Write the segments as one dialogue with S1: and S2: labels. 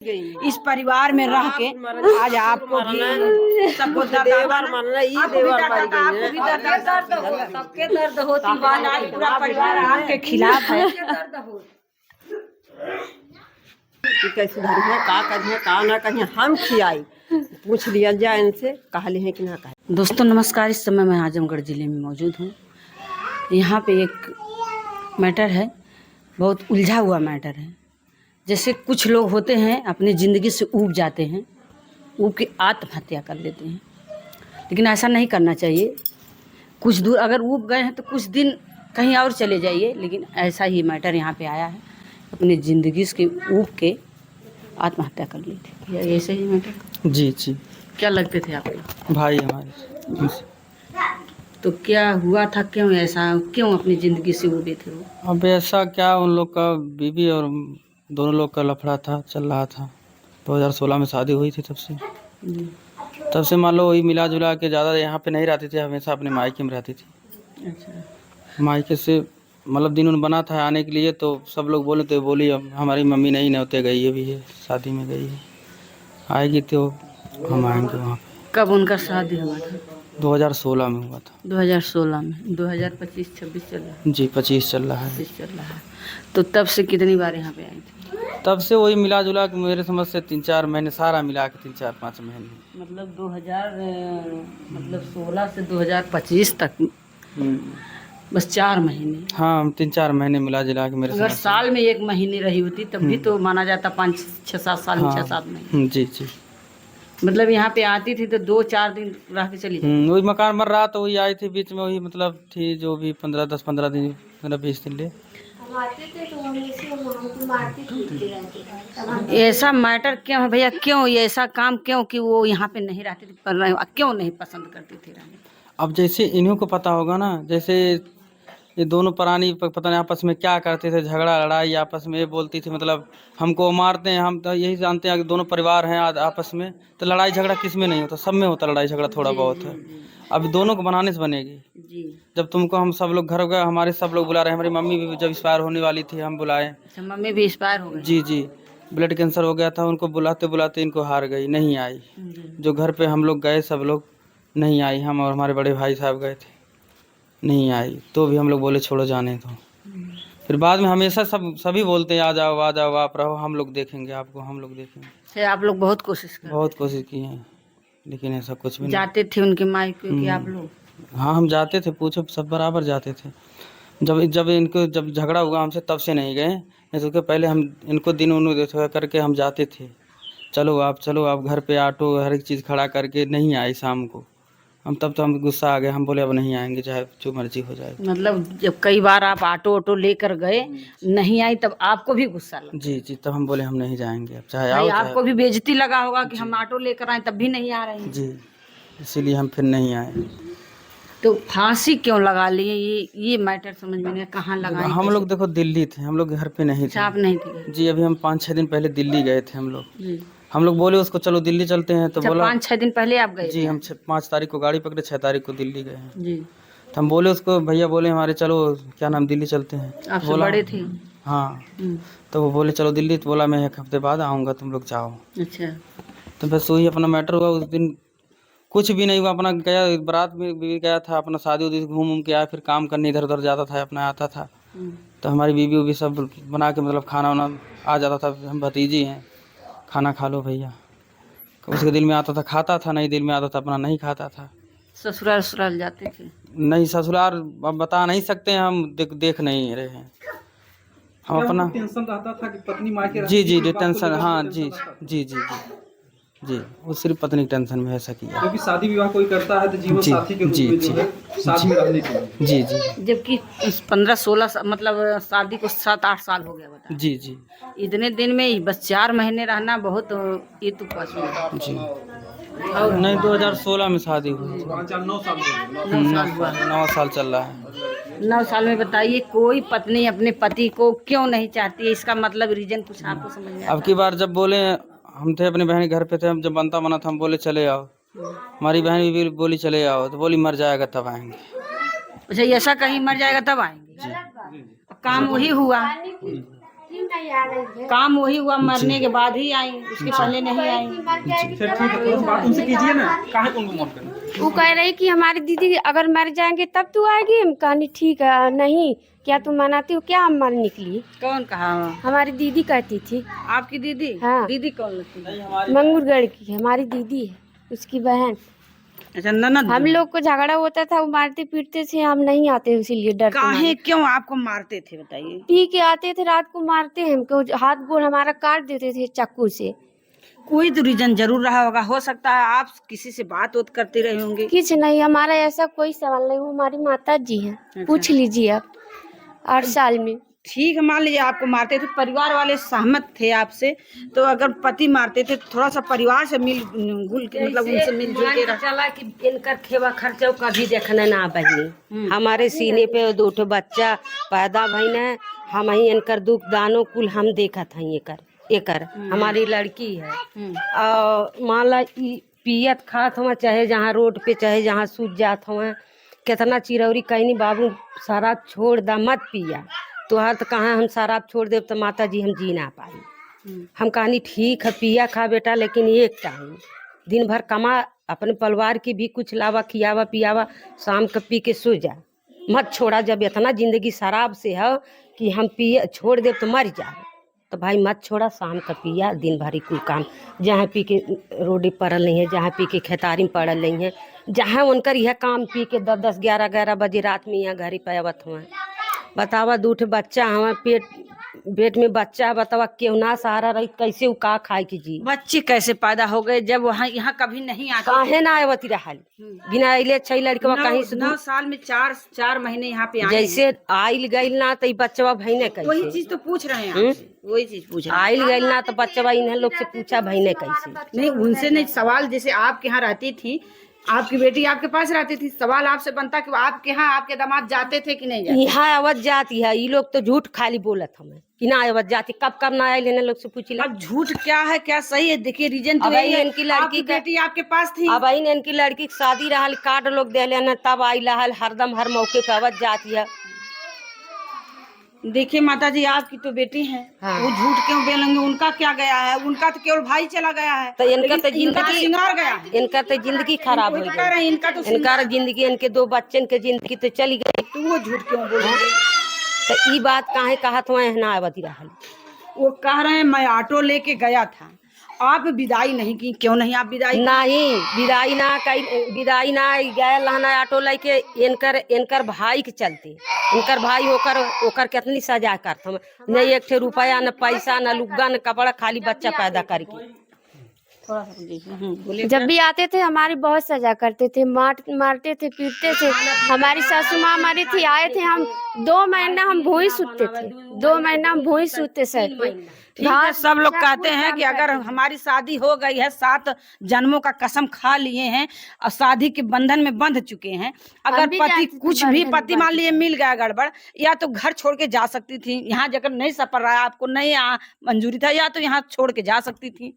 S1: इस परिवार में रह के आज आपको भी सबको सबके दर्द होती बात आज पूरा परिवार आपके खिलाफ है।
S2: कैसे धरी है का करिए का ना करिए हम खियाई पूछ लिया जाए इनसे कहले हैं कि ना कहे।
S1: दोस्तों नमस्कार, इस समय मैं आजमगढ़ ज़िले में मौजूद हूँ। यहाँ पे एक मैटर है, बहुत उलझा हुआ मैटर है। जैसे कुछ लोग होते हैं अपनी ज़िंदगी से ऊब जाते हैं, ऊब के आत्महत्या कर लेते हैं, लेकिन ऐसा नहीं करना चाहिए। कुछ दूर अगर ऊब गए हैं तो कुछ दिन कहीं और चले जाइए, लेकिन ऐसा ही मैटर यहाँ पे आया है, अपनी ज़िंदगी के ऊब के आत्महत्या कर ली थी। ऐसे ही मैटर?
S3: जी जी।
S1: क्या लगते थे आपको?
S3: भाई हमारे।
S1: तो क्या हुआ था, क्यों ऐसा, क्यों अपनी ज़िंदगी से ऊबे थे वो?
S3: अब ऐसा क्या, उन लोग का बीवी और दोनों लोग का लफड़ा था, चल रहा था। 2016 में शादी हुई थी। तब से मान लो वही मिला जुला के ज़्यादा यहाँ पे नहीं रहती थी, हमेशा अपने मायके में रहती थी।
S1: अच्छा।
S3: मायके से मतलब दिन उन बना था आने के लिए, तो सब लोग बोले तो बोली अब हमारी मम्मी नहीं नौते गई है, भी है शादी में गई है, आएगी तो हम आएंगे वहाँ पे।
S1: कब उनका शादी हुआ था?
S3: 2016 में हुआ था।
S1: 2016 में। 2025-26 चल रहा है?
S3: जी 25 चल रहा है।
S1: 25 चल रहा है। तो तब से कितनी बार यहाँ पे आई थी?
S3: तब से वही मिला जुला के मेरे समझ से 3-4 महीने, सारा मिला के 3-4-5 महीने।
S1: मतलब 16 से 2025 तक बस 4 महीने।
S3: हाँ 3-4 महीने मिला जुला के मेरे
S1: अगर
S3: समझ से।
S1: साल में 1 महीने रही होती तब भी तो माना जाता 5-6-7 साल में। 6-7 महीने।
S3: जी जी।
S1: मतलब यहाँ पे आती थी तो 2-4 दिन रह के चली जाती।
S3: वही मकान मर रहा तो वही आई थी बीच में, वही मतलब थी जो भी 10-15 दिन, 15-20 दिन ले।
S1: ऐसा मैटर क्यों है भैया, क्यों ये ऐसा काम, क्यों कि वो यहाँ पे नहीं रहती थी, क्यों नहीं पसंद करती थी रहने?
S3: अब जैसे इन्हीं को पता होगा ना, जैसे ये दोनों प्राणी पता नहीं आपस में क्या करते थे, झगड़ा लड़ाई आपस में। ये बोलती थी मतलब हमको मारते हैं, हम तो यही जानते हैं कि दोनों परिवार हैं आपस में, तो लड़ाई झगड़ा किस में नहीं होता, सब में होता लड़ाई झगड़ा थोड़ा बहुत है। अब दोनों को बनाने से बनेगी।
S1: जी।
S3: जब तुमको हम सब लोग घर गए, हमारे सब लोग बुला रहे हैं, हमारी मम्मी भी जब एक्सपायर होने वाली थी हम बुलाए।
S1: अच्छा, मम्मी भी एक्सपायर हो गई?
S3: जी जी, ब्लड कैंसर हो गया था, उनको बुलाते बुलाते इनको हार गई, नहीं आई। जो घर पे हम लोग गए सब लोग, नहीं आई। हम और हमारे बड़े भाई साहब गए थे, नहीं आई। तो भी हम लोग बोले छोड़ो जाने दो। फिर बाद में हमेशा सभी बोलते हैं आ जाओ आप रहो, हम लोग देखेंगे आपको, हम लोग देखेंगे।
S1: आप लोग बहुत कोशिश कर?
S3: बहुत कोशिश की है, लेकिन ऐसा कुछ भी नहीं।
S1: जाते थे उनके मायके कि आप लोग?
S3: हाँ हम जाते थे, पूछो सब बराबर जाते थे। जब झगड़ा हुआ हमसे तब से नहीं गए, नहीं तो उसके पहले हम इनको दिन उन करके हम जाते थे। चलो आप घर पे ऑटो हर एक चीज़ खड़ा करके, नहीं आई शाम को। हम गुस्सा आ गए, हम बोले अब नहीं आएंगे, चाहे जो मर्जी हो जाए।
S1: मतलब जब कई बार आप ऑटो लेकर गए, नहीं आई, तब आपको भी गुस्सा लगा?
S3: जी जी, तब हम बोले हम नहीं जाएंगे, अब चाहे
S1: भाई
S3: आओ
S1: आपको भी बेइज्जती लगा होगा कि हम ऑटो लेकर आए तब भी नहीं आ रहे हैं।
S3: जी, इसीलिए हम फिर नहीं आए।
S1: तो फांसी क्यों लगा लिए, ये मैटर समझ में नहीं, कहाँ लगाई?
S3: हम लोग देखो दिल्ली थे, हम लोग घर पे नहीं थे।
S1: आप नहीं थे?
S3: जी, अभी हम 5-6 दिन पहले दिल्ली गए थे हम लोग।
S1: जी।
S3: हम लोग बोले उसको चलो दिल्ली चलते हैं, तो बोला
S1: 5-6 दिन पहले आप गए?
S3: जी, हम 5 तारीख को गाड़ी पकड़े, 6 तारीख को दिल्ली गए हैं।
S1: जी।
S3: तो हम बोले उसको, भैया बोले हमारे चलो क्या नाम दिल्ली चलते हैं।
S1: आपसे बड़े थे?
S3: हाँ। तो वो बोले चलो दिल्ली, तो बोला मैं 1 हफ्ते बाद आऊँगा, तुम लोग जाओ।
S1: अच्छा।
S3: तो बस वही अपना मैटर हुआ। उस दिन कुछ भी नहीं हुआ, अपना गया, बारात में भी गया था, अपना शादी उदी घूम के आया, फिर काम करने इधर उधर जाता था, अपना आता था। तो हमारी बीवी उवी सब बना के मतलब खाना वाना आ जाता था। हम भतीजी हैं, खाना खा लो भैया। उसके दिल में आता था खाता था, नहीं दिल में आता था अपना नहीं खाता था।
S1: ससुराल जाते थे?
S3: नहीं ससुराल अब बता नहीं सकते हैं, हम देख नहीं रहे हैं हम अपना।
S4: टेंशन रहता था कि पत्नी मार के
S3: जी जी टेंशन, हाँ जी जी जी जी, वो सिर्फ पत्नी की टेंशन में ऐसा किया।
S4: क्योंकि शादी विवाह कोई करता है तो जीवन साथी के रूप में जो है साथ में रहने के लिए।
S3: जी जी।
S1: जबकि 15-16 मतलब शादी को 7-8 साल हो गया, बता?
S3: जी जी।
S1: इतने दिन में बस 4 महीने रहना बहुत, ये तो पसंद
S3: जी। नहीं 2016 में शादी हुई।
S4: 9 साल हो गए।
S1: 9 साल हुआ।
S3: 9 साल चल रहा है।
S1: 9 साल में बताइए, कोई पत्नी अपने पति को क्यों नहीं चाहती है? इसका मतलब रीजन कुछ आपको समझ में आता?
S3: अब की बार जब बोले, हम थे अपने बहन के घर पे थे, हम जब बनता बना था हम बोले चले आओ, हमारी बहन भी बोली चले आओ, तो बोली मर जाएगा तब आएंगे।
S1: अच्छा, ऐसा कहीं मर जाएगा तब आएंगे? काम वही हुआ। काम वही हुआ, मरने के बाद ही आई, उसके पहले नहीं आई।
S4: फिर ठीक है, तो बात उनसे कीजिए ना, काहे को उनको माफ करें।
S5: वो कह रही कि हमारी दीदी अगर मर जाएंगे तब तू आएगी। हम कहानी ठीक है, नहीं क्या तुम मनाती हो क्या? हम मर निकली।
S1: कौन कहा?
S5: हमारी दीदी कहती थी।
S1: आपकी दीदी?
S5: हाँ।
S1: दीदी कौन लगती है?
S5: मंगूरगढ़ की हमारी दीदी है, उसकी बहन।
S1: अच्छा, ननद।
S5: हम लोग को झगड़ा होता था, वो मारते पीटते थे, हम नहीं आते इसीलिए डर
S1: काहे क्यों आपको मारते थे बताइए?
S5: पी के आते थे, रात को मारते हैं हमको, हाथ गोड़ हमारा काट देते थे चाकू से।
S1: कोई तो रीजन जरूर रहा होगा, हो सकता है आप किसी से बात उत करते रहे होंगे।
S5: कुछ नहीं, हमारा ऐसा कोई सवाल नहीं, वो हमारी माता जी हैं। पूछ लीजिए आप। 8 साल में।
S1: ठीक है, मान लीजिए आपको मारते थे, परिवार वाले सहमत थे आपसे, तो अगर पति मारते थे थोड़ा सा परिवार से मिल घुल के, मतलब उनसे मिलजुल के
S6: चला कि इनकर खेवा खर्चा कभी देखने ना बहिनी। हमारे सीने पे 2 बच्चा पैदा भइने, हम ही इनकर दुख दानो कुल हम देखत हई। एकर हमारी लड़की है, और मान ला पियत खात हुआ, चाहे जहाँ रोड पे चाहे जहाँ सूझ जात हुआ, कितना चिरौरी कहनी बाबू शराब छोड़ दा, मत पिया। तो हर तो कहाँ हम शराब छोड़ देव तो माता जी हम जी ना पाई। हम कहानी ठीक है पिया खा बेटा, लेकिन एक टाइम दिन भर कमा, अपने परिवार की भी कुछ लावा, खियावा पियावा, शाम का पी के सो जा, मत छोड़ा। जब इतना जिंदगी शराब से है कि हम पिए छोड़ दे तो मर जाए, तो भाई मत छोड़ा, शाम का पिया, दिन भर ही कुल काम, जहाँ पी के रोडी पड़ल नहीं है, जहाँ पी के खेतारी में पड़ल नहीं है, जहाँ उनकर यह काम पी के 10-10, 11-11 बजे रात में यहाँ घर ही पे आवत हुआ। बतावा 2 बच्चा हमारे पेट में बच्चा, बतावा क्यों ना सहारा रही, कैसे वो का खाए की जी।
S1: बच्चे कैसे पैदा हो गए जब वहाँ यहाँ कभी नहीं आते?
S6: काहे ना आवती रहल बिना अइले 6 लड़कवा कहीं से
S1: 9 साल में 4 महीने यहाँ पे आए।
S6: जैसे आइल गइल ना तो बच्चवा भइने
S1: वही
S6: कैसे,
S1: चीज तो पूछ रहे हैं आपसे, वही चीज पूछ रहे हैं।
S6: आइल गइल ना तो बच्चवा इन्हें लोग से पूछा भइने कैसे।
S1: नहीं, उनसे नहीं सवाल, जैसे आपके यहाँ रहती थी, आपकी बेटी आपके पास रहती थी, सवाल आपसे बनता कि आपके यहाँ आपके दामाद जाते थे कि नहीं जाते?
S6: यहाँ आवत जाती है, ये लोग तो झूठ खाली बोलत हमें कि ना आवत जाती, कब कब ना आये लेने लोग से पूछ ला।
S1: अब झूठ क्या है क्या सही है, देखिए रीजन तो
S6: अब
S1: यही है,
S6: इनकी लड़की
S1: आपकी
S6: का-
S1: बेटी आपके पास थी।
S6: अब आई इनकी लड़की की शादी रहल, कार्ड लोग दे लेना, तब आई रहल, हरदम हर मौके पे आवत जाती है।
S1: देखिए माता जी, आपकी तो बेटी है,
S6: हाँ।
S1: वो झूठ क्यों बोलेंगे? उनका क्या गया है? उनका तो केवल भाई चला गया है,
S6: तो इनका
S1: लेकिन
S6: तो जिंदगी
S1: सिंगार गया है।
S6: इनका तो जिंदगी खराब हो
S1: वही तो कह रहे
S6: गई,
S1: हैं, इनका तो
S6: इनका जिंदगी, इनके 2 बच्चन के जिंदगी तो चली गई।
S1: तो वो झूठ क्यों बोलेंगे?
S6: तो ई बात काहे कहत हुआ ना आवती रहल।
S1: वो कह रहे हैं मैं ऑटो लेके गया था, आप विदाई नहीं की, क्यों नहीं आप विदाई?
S6: नहीं विदाई ना गया लहना ऑटो लेके, इनकर भाई के चलते, इनकर भाई ओकर कितनी सजा करत हम, न 1 रुपया, न पैसा, न लुग्गा, न कपड़ा, खाली बच्चा पैदा करके।
S1: थोड़ा सा बोलिए।
S5: जब भी आते थे हमारी बहुत सजा करते थे, मारते थे, पीटते थे। हमारी सासू माँ मरी थी, आए थे हम 2 महीना हम भूई सूते थे, 2 महीना हम भूई सूते सर पे।
S1: ठीक है, सब लोग कहते हैं कि अगर हमारी शादी हो गई है, 7 जन्मों का कसम खा लिए हैं और शादी के बंधन में बंध चुके हैं, अगर
S5: भी
S1: पति
S5: जाते थे
S1: कुछ भी
S5: बंधन
S1: पति मान लिए मिल गया गड़बड़, या तो घर छोड़ के जा सकती थी, यहाँ जाकर नहीं सपर रहा, आपको नहीं मंजूरी था, या तो यहाँ छोड़ के जा सकती थी,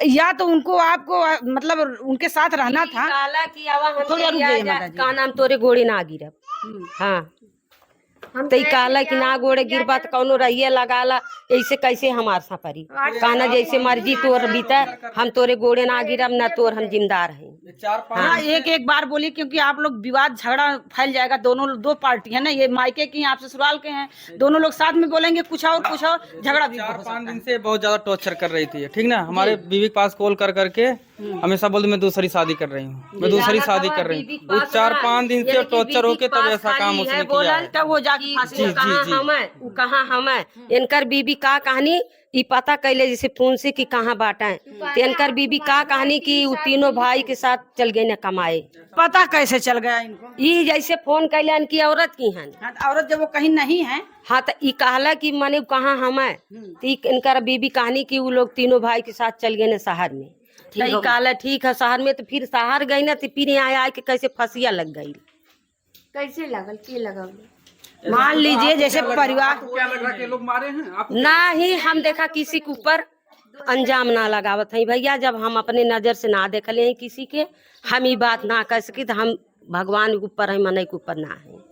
S1: या तो उनको आपको मतलब उनके साथ रहना था।
S6: काला कि आवा हम
S1: थोड़ी रुक जाइए माता जी।
S6: का नाम तोरे गोड़े ना गिरब। हाँ तो काला कि ना गोड़े गिरबा तो कौनो रहिए लगाला, ऐसे कैसे हमार सपरी कहना जैसे मर्जी तोर बीता, हम तोरे गोड़े ना गिरब ना तोर हम जिम्मेदार हैं।
S3: 4-5
S1: हाँ, एक बार बोलिए, क्योंकि आप लोग विवाद झगड़ा फैल जाएगा। दोनों 2 पार्टी है ना, ये मायके की हैं, आप ससुराल के हैं, दोनों लोग साथ में बोलेंगे, कुछ और झगड़ा भी हो सकता
S3: 4-5
S1: है।
S3: दिन से बहुत ज्यादा टॉर्चर कर रही थी, ठीक ना। हमारे बीवी के पास कॉल कर करके हमेशा बोलती मैं दूसरी शादी कर रही हूँ, मैं दूसरी शादी कर रही हूँ। वो 4-5 दिन से टॉर्चर होके तब ऐसा काम उसने किया है।
S1: तब वो जाके फांसी
S3: जी,
S1: लगा।
S3: जी, जी।
S6: कहाँ हम इनकर बीबी का कहानी ई पता कैले जैसे फोन से कि कहाँ बाटा है, तो इनकर बीबी का कहानी कि वो तीनों भाई के साथ चल गए न कमाए।
S1: पता कैसे चल गया इनको?
S6: ये जैसे फोन कैले इनकी औरत की हन।
S1: हाँ, तो औरत जब वो कहीं नहीं है,
S6: हाँ तो ई कहला कि मने कहाँ हम है, तो इनकर बीबी कहानी कि वो लोग तीनों भाई के साथ चल गए न शहर में। तो ई कहला ठीक है शहर में, तो फिर शहर गई ना, तो फिर यहाँ आए के कैसे फंसिया लग गई।
S5: कैसे लगल के लगल?
S1: मान लीजिए जैसे परिवार,
S4: क्या लग रहा है कि लोग मारे हैं आप?
S6: ना ही हम देखा किसी के ऊपर अंजाम ना लगावत है भैया, जब हम अपने नजर से ना देख ले किसी के, हम ये बात ना कर सकी, तो हम भगवान के ऊपर है, मन के ऊपर ना है।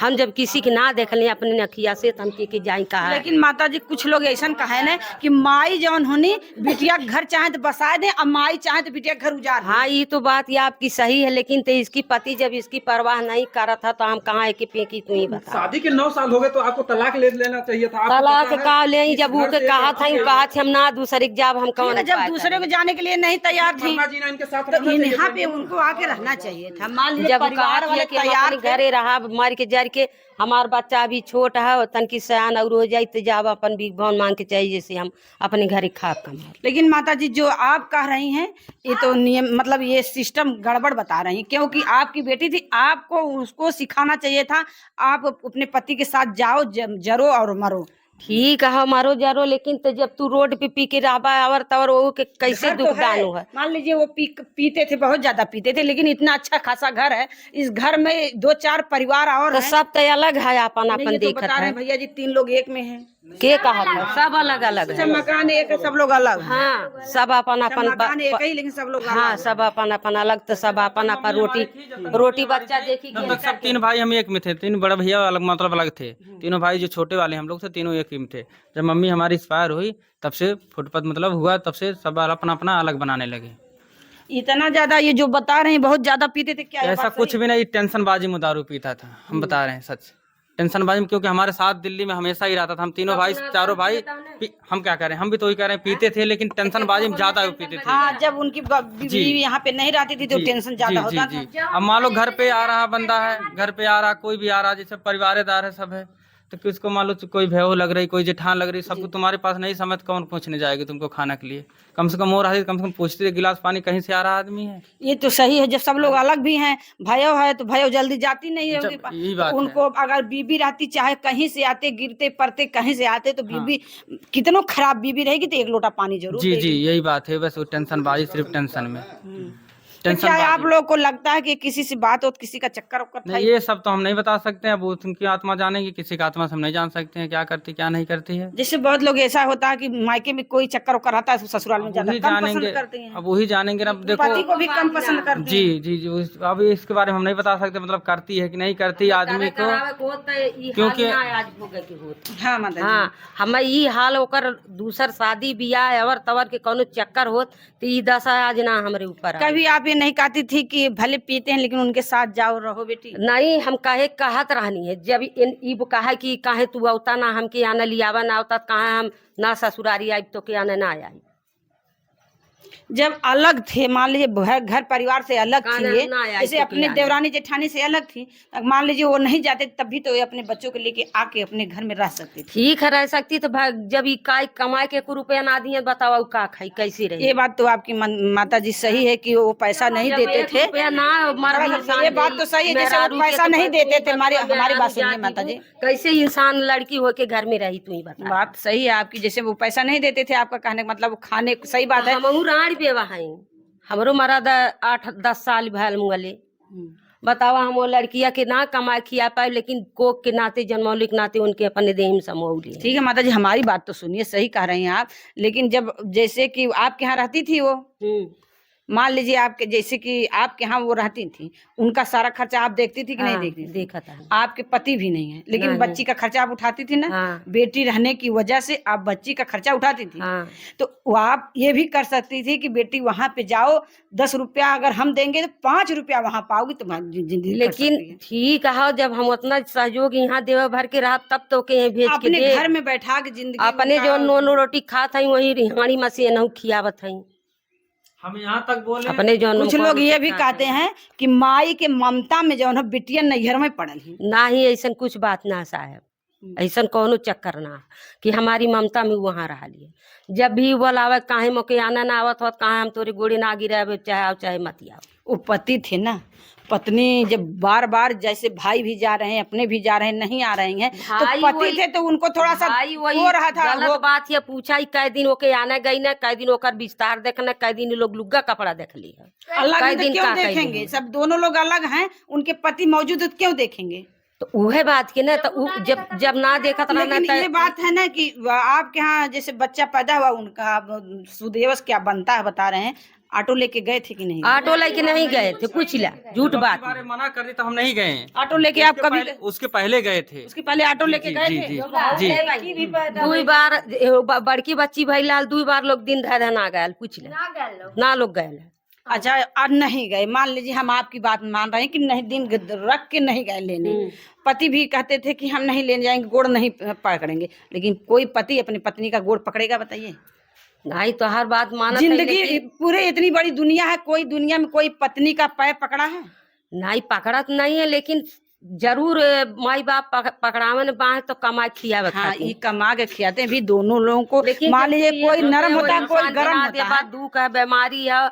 S6: हम जब किसी के ना देख लें अपने नखिया से तो हम के जाए कहा।
S1: लेकिन माता जी कुछ लोग ऐसा कहे ना कि माई जौन होनी बिटिया के घर चाहे तो बसा दे और माई चाहे तो बिटिया के घर उजाड़ दे।
S6: हाँ ये तो बात ये आपकी सही है, लेकिन तो इसकी पति जब इसकी परवाह नहीं करा था तो हम कहाँ है कि फेंकी तू ही बता।
S4: शादी के 9 साल हो गए तो आपको तलाक ले लेना चाहिए था। आपको
S6: तलाक
S4: पता है
S6: का ले
S4: इस
S6: जब
S4: घर
S6: उनके
S4: से
S6: कहा था हम ना दूसरे के जाब हम कौन
S1: जब दूसरे को जाने के लिए नहीं तैयार थी
S4: वर्मा जी ने इनके साथ
S1: तो
S4: रहना चाहिए
S1: यहाँ
S4: था।
S1: पे उनको आके रहना चाहिए था। मान लीजिए
S6: जब
S1: परिवार वाले
S6: कि हम
S1: तैयार
S6: अपने घरे रहा मार के जर के हमार बच्चा अभी छोट है तन की सयान और हो जाए तो जाब अपन भी भवन मांग के चाहिए जैसे हम अपने घरे खा कमा।
S1: लेकिन माता जी जो आप कह रही हैं ये तो नियम मतलब ये सिस्टम गड़बड़ बता रही हैं, क्योंकि आपकी बेटी थी, आपको उसको सिखाना चाहिए था आप अपने पति के साथ जाओ जरो और मरो।
S6: ठीक है मारो जरो, लेकिन तो जब तू रोड पे पी के रहबा और तवर वो के कैसे
S1: घर तो
S6: दुख दानो है।
S1: मान लीजिए वो पीते थे, बहुत ज्यादा पीते थे, लेकिन इतना अच्छा खासा घर है, इस घर में 2-4 परिवार और
S6: तो
S1: हैं।
S6: सब तो अलग है अपन
S1: नहीं,
S6: अपन
S1: ये तो
S6: देखत
S1: बता रहे
S6: है
S1: हैं भैया जी 3 लोग एक में हैं।
S6: के कहा था सब अलग अलग
S1: अच्छा
S6: है।
S1: मकान एक है, सब लोग अलग हैं।
S6: हाँ सब अपन
S1: सब
S6: अपन
S1: मकान एक ही लेकिन सब लोग अलग
S6: हाँ
S1: हैं।
S6: सब अपन अपन अलग तो सब अपन अपन रोटी बच्चा देखी
S3: तब तक सब 3 भाई हम एक में थे, 3 बड़े भैया अलग मतलब अलग थे, तीनों भाई जो छोटे वाले हम लोग थे तीनों एक ही में थे। जब मम्मी हमारी एक्सपायर हुई तब से फुटपाथ मतलब हुआ, तब से सब अपना अपना अलग बनाने लगे।
S1: इतना ज्यादा ये जो बता रहे हैं बहुत ज्यादा पीते थे, क्या ये
S3: ऐसा
S1: बात
S3: कुछ
S1: सही?
S3: भी नहीं, टेंशन बाजी में दारू पीता था, हम बता रहे हैं सच। टेंशन बाजी में, क्योंकि हमारे साथ दिल्ली में हमेशा ही रहता था। हम तीनों भाई चारों भाई हम क्या करें, हम भी तो ही कह रहे हैं पीते थे, लेकिन टेंशन बाजी में ज्यादा पीते थे।
S1: हाँ जब उनकी बीवी यहाँ पे नहीं रहती थी तो
S3: जी,
S1: टेंशन ज्यादा
S3: जी,
S1: होता
S3: जी,
S1: था।
S3: जी। अब मान लो घर पे आ रहा बंदा है, घर पे आ रहा कोई भी आ रहा, जैसे परिवारदार है सब है, तो किसको मान लो कोई भैया लग रही, कोई जेठान लग रही, सबको तुम्हारे पास नहीं समझ कौन पूछने जाएगी तुमको खाना के लिए। कम से कम वो रही, कम से कम पूछती थी गिलास पानी कहीं से आ रहा आदमी है।
S1: ये तो सही है, जब सब लोग अलग भी हैं, भयो है तो भयो जल्दी जाती नहीं
S3: जब
S1: है
S3: यही बात है।
S1: उनको। अगर बीबी रहती चाहे कहीं से आते गिरते पड़ते कहीं से आते तो बीबी कितनो खराब बीबी रहेगी तो 1 लोटा पानी जरूर
S3: जी
S1: देगी।
S3: जी यही बात है, बस वो टेंशन बाजी सिर्फ टेंशन में।
S1: तो
S3: टेंशन
S1: क्या आप
S3: बाजी।
S1: लोग को लगता है कि किसी से बात हो किसी का चक्कर उक्कर था?
S3: नहीं ये सब तो हम नहीं बता सकते हैं, अब वो उनकी आत्मा जानेगी, किसी का आत्मा से हम नहीं जान सकते हैं क्या करती क्या नहीं करती है।
S1: जैसे बहुत लोग ऐसा होता है कि मायके में कोई चक्कर उक्कर आता है तो ससुराल में ज्यादा
S3: वही
S1: कम
S3: जानेंगे,
S1: पसंद करते हैं,
S3: अब वही जानेंगे ना। अब
S1: पति
S3: देखो
S1: को भी कम पसंद करते
S3: जी
S1: हैं।
S3: जी जी अब इसके बारे में हम नहीं बता सकते, मतलब करती है कि नहीं करती आदमी को, क्योंकि
S1: हाँ माता जी।
S6: हाँ हमें ये हाल होकर दूसर शादी बियाह अवर तवर के कोनो चक्कर होत तो ये दशा आज ना हमारे ऊपर आए।
S1: कभी आप ये नहीं कहती थी कि भले पीते हैं लेकिन उनके साथ जाओ रहो बेटी?
S6: नहीं हम काहे कहत रहनी है, जब इब कहा कि काहे तू आवता ना हमके आना लियावा ना आवता कहा हम ना ससुरारी आई तो के आना ना आई।
S1: जब अलग थे, मान लीजिए घर परिवार से अलग
S6: खाना
S1: थी,
S6: ना आया
S1: जैसे
S6: तो
S1: अपने
S6: क्या
S1: देवरानी जेठानी से अलग थी, अब मान लीजिए वो नहीं जाते तब भी तो ये अपने बच्चों को लेके आके अपने घर में रह सकती थी।
S6: ठीक है रह सकती तो जब ये काय कमाए के 1 रुपया ना दिए बताओ का खाई कैसी रही।
S1: ये बात तो आपकी माता जी सही है कि वो पैसा नहीं
S6: जब
S1: देते
S6: 1
S1: थे।
S6: रुपया ना मर्द इंसान
S1: ये बात तो सही है, जैसे वो
S6: मेहरारू के
S1: पैसा
S6: तो
S1: नहीं देते थे, हमारी
S6: मेहरारू
S1: बात सुनिए
S6: जाती
S1: माता जी।
S6: तू, कैसे इंसान लड़की होके घर में रही तू ही बता।
S1: बात सही है आपकी, जैसे वो पैसा नहीं देते थे, आपका कहने का मतलब वो खाने सही बात है।
S6: हमहू राड़ बेवा हई, हमरो मरद 8-10 साल भैल मुगले। बतावा हम वो लड़किया के ना कमा खिया पाए, लेकिन कोक के नाते जन्मौली के नाते उनके अपने देह में समौली।
S1: ठीक है माता जी हमारी बात तो सुनिए, सही कह रही हैं आप, लेकिन जब जैसे कि आपके यहाँ रहती थी वो, मान लीजिए आपके जैसे कि आपके यहाँ वो रहती थी, उनका सारा खर्चा आप देखती थी कि नहीं देखती थी?
S6: देखा था।
S1: आपके पति भी नहीं है लेकिन
S6: नहीं।
S1: बच्ची का खर्चा आप उठाती थी ना?
S6: हाँ।
S1: बेटी रहने की वजह से आप बच्ची का खर्चा उठाती थी।
S6: हाँ।
S1: तो वो आप ये भी कर सकती थी कि बेटी वहां पे जाओ, 10 रुपया अगर हम देंगे तो 5 रुपया वहां पाओगी, तुम्हारी जिंदगी
S6: लेकिन ठीक है जब हम उतना सहयोग यहाँ देवा भर के रहा तब तो के भेज के
S1: अपने
S6: दे।
S1: घर में बैठा के जिंदगी
S6: अपने जो नोनो रोटी खात हई वही रिहानी मसीह खियावत हई।
S3: हम यहाँ तक बोले
S6: अपने जो
S1: कुछ लोग ये भी कहते हैं कि माई के ममता में जो है बिटिया नैहर में पड़ल ही।
S6: ना ही ऐसा कुछ बात ना साहब, ऐसा कोनो चक्कर ना कि हमारी ममता में वहाँ रहा लिए। जब भी बोलावे काहे मोके आना ना आवत हो कहा हम तोरे गोड़े ना गिरावे चाहे आओ चाहे मत आओ।
S1: वो पति थे ना, पत्नी जब बार बार जैसे भाई भी जा रहे हैं अपने भी जा रहे हैं नहीं आ रहे हैं तो
S6: भाई
S1: पति
S6: वही-
S1: थे तो उनको थोड़ा सा
S6: भाई वही
S1: हो रहा था।
S6: गलत बात ये पूछा ही कै दिन ओके आना गई ना, कै दिन ओकर विस्तार देखना, कै दिन लोग लुग्गा कपड़ा देख ली है।
S1: अलग
S6: कै
S1: है तो
S6: दिन
S1: क्यों
S6: का कै
S1: देखेंगे?
S6: दिन।
S1: सब दोनों लोग अलग हैं, उनके पति मौजूद है तो क्यों देखेंगे?
S6: तो वह बात के ना, तो जब ना देखा तो
S1: लेकिन ये बात है ना कि आपके यहाँ जैसे बच्चा पैदा हुआ उनका सुदेवस क्या बनता है बता रहे हैं, ऑटो लेके गए थे कि नहीं?
S6: ऑटो लेके नहीं गए थे, पूछ ला, झूठ बात।
S3: बारे मना कर दी तो हम नहीं गए।
S1: ऑटो लेके आप कभी
S3: उसके पहले गए थे।
S1: उसके पहले ऑटो लेके गए
S3: जी
S1: थे?
S3: जी जी।
S6: दुई बार बड़की बच्ची भैलाल, 2 बार लोग दिन धर ना गए, पूछ ला ना लोग गए।
S1: अच्छा, और नहीं गए, मान लीजिए हम आपकी बात मान रहे हैं कि नहीं, दिन रख के नहीं गए लेने, पति भी कहते थे कि हम नहीं लेने जाएंगे, गोड़ नहीं पकड़ेंगे, लेकिन कोई पति अपनी पत्नी का गोड़ पकड़ेगा? बताइए।
S6: नहीं तो हर बात माना।
S1: जिंदगी पूरे इतनी बड़ी दुनिया है, कोई दुनिया में कोई पत्नी का पैर पकड़ा है?
S6: नहीं पकड़ा तो नहीं है, लेकिन जरूर माई बाप पकड़ावन बाह तो कमा खिया।
S1: हाँ, ये कमा के खिलाते हैं भी दोनों लोगों को। मान लीजिए कोई नरम होता है, कोई गर्म होता है।
S6: दुख है, बीमारी है,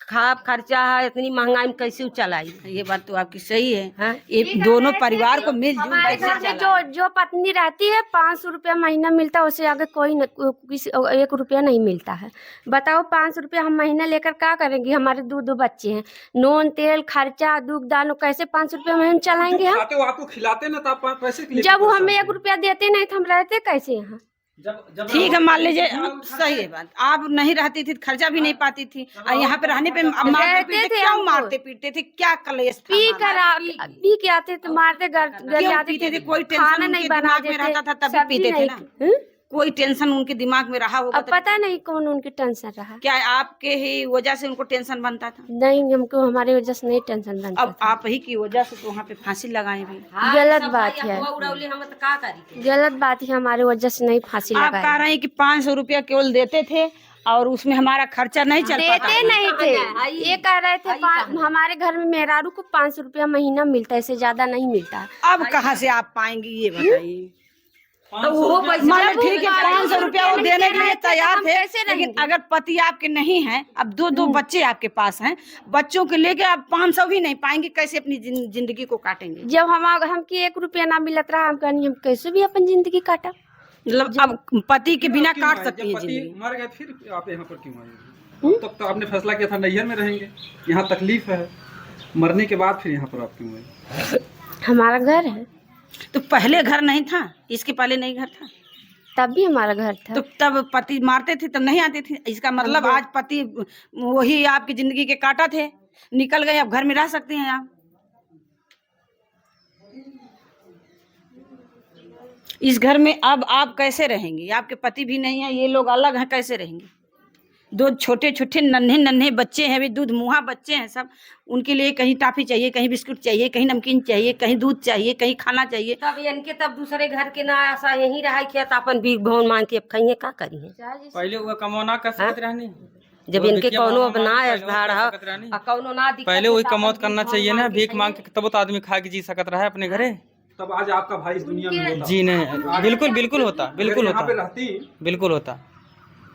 S6: खाब खर्चा है, इतनी महंगाई में कैसे चलाई?
S1: ये बात तो आपकी सही है।
S6: हाँ?
S1: ये दोनों परिवार को मिलजुल
S5: हमारे घर में जो पत्नी रहती है 500 रुपया महीना मिलता है, उससे आगे कोई 1 रुपया नहीं मिलता है। बताओ 500 रुपया हम महीना लेकर क्या करेंगे? हमारे 2 बच्चे हैं, नून तेल खर्चा दूध दानो, कैसे 500 रुपया महीना चलाएंगे हम?
S4: खाते हो आपको खिलाते ना, तो आप पैसे के लिए
S5: जब वो हमें 1 रुपया देते नहीं तो हम रहते कैसे यहाँ?
S1: ठीक है, मान लीजिए सही है बात, आप नहीं रहती थी, खर्चा भी नहीं पाती थी, और यहाँ पे रहने पे मारते पीटते क्यों? मारते पीटते थे क्या? कलेश था?
S5: पी के आते तो मारते, घर आते थे,
S1: कोई
S5: खाना नहीं बना देते,
S1: रहता था तभी पीते थे ना। कोई टेंशन उनके दिमाग में रहा होगा?
S5: अब पता नहीं कौन उनकी टेंशन रहा।
S1: क्या आपके ही वजह से उनको टेंशन बनता था?
S5: नहीं, हमको हमारी वजह से नहीं टेंशन बनता।
S1: अब आप ही की वजह से तो वहाँ पे फांसी लगाए भी।
S5: गलत बात है, गलत बात है, हमारी वजह से नहीं फांसी
S1: आप
S5: लगाई।
S1: कह रहे हैं कि 500 रुपया केवल देते थे और उसमें हमारा खर्चा नहीं चल पाता?
S5: देते नहीं थे, ये कह रहे थे हमारे घर में मेहरारू को 500 रुपया महीना मिलता है, इससे ज्यादा नहीं मिलता।
S1: अब कहाँ से आप पाएंगी ये बताइए? तो वो मान ठीक है, 500 रुपया वो देने के लिए तैयार थे, लेकिन अगर पति आपके नहीं हैं, अब 2 बच्चे आपके पास हैं, बच्चों के लेके आप 500 भी नहीं पाएंगे, कैसे अपनी जिंदगी को काटेंगे?
S5: जब हमकी 1 रुपया ना मिलत रहा, हम कहनी हम कैसे भी अपन जिंदगी काटा।
S1: मतलब अब पति के बिना काट सकती है जिंदगी।
S4: मर गए फिर आप यहाँ पर क्यों आए? तब तो आपने फैसला किया था नैहर में रहेंगे, यहाँ तकलीफ है, मरने के बाद फिर यहाँ पर आप क्यों आए?
S5: हमारा घर है।
S1: तो पहले घर नहीं था? इसके पहले नहीं घर था?
S5: तब भी हमारा घर था।
S1: तो तब पति मारते थे, तब नहीं आते थे? इसका मतलब आज पति वही आपकी जिंदगी के काटा थे, निकल गए, अब घर में रह सकते हैं आप। इस घर में अब आप कैसे रहेंगे? आपके पति भी नहीं है, ये लोग अलग हैं, कैसे रहेंगे? 2 छोटे छोटे नन्हे बच्चे हैं, भी दूध मुहा बच्चे हैं सब, उनके लिए कहीं टॉफी चाहिए, कहीं बिस्कुट चाहिए, कहीं नमकीन चाहिए, कहीं दूध चाहिए, कहीं खाना चाहिए।
S6: तब इनके तब दूसरे घर के ना ऐसा यही रहा कि अपन भी भवन मांग के अब खाइए का करिए?
S3: पहले वो कमौना कर सकते रहनी,
S6: जब इनके कौनो अब ना कौनो ना
S3: पहले वही कमौत करना चाहिए ना, भीख मांग के तब तो आदमी खा के जी सकत रहा है अपने घरे।
S4: तब आज आपका भाई इस दुनिया में होता।
S3: जी नहीं, बिल्कुल होता, बिल्कुल
S4: यहाँ पे
S3: होता,
S4: रहती
S3: बिल्कुल होता।